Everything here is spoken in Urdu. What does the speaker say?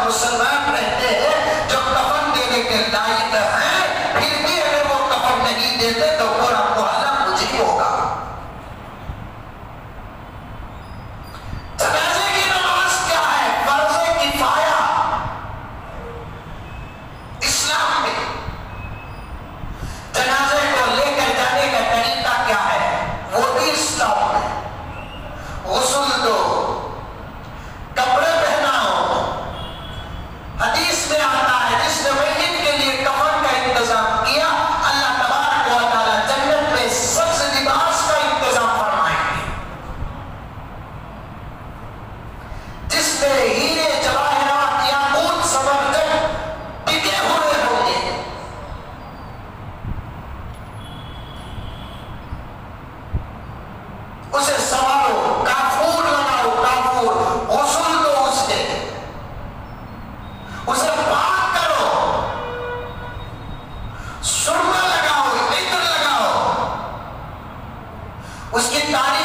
مسلمان رہتے ہیں جو کفن دینے کے لائق ہیں، پھر بھی اگر وہ کفن نہیں دیتے تو پورا محلہ مجرم ہوگا۔ جنازے کی نماز کیا ہے؟ فرض کفایہ اسلام میں۔ جنازے کو لے کر جانے کا طریقہ کیا ہے؟ وہ بھی اسلام میں۔ غسل دو، کپڑے پہناؤ۔ حدیث میں آتا ہے جس نے میت کے لیے کفن کا انتظام کیا، اللہ تبارک و تعالی جنت میں سبز لباس کا انتظام فرمائیں گے، جس میں ہیرے جواہرات یاقوت زبرجد ٹکے ہوئے ہوں گے۔ اسے سوارو، کافور لگاؤ، کافور، غسل دو اسے پاک کرو، سرما لگاؤ، عطر لگاؤ، اس کی تعریف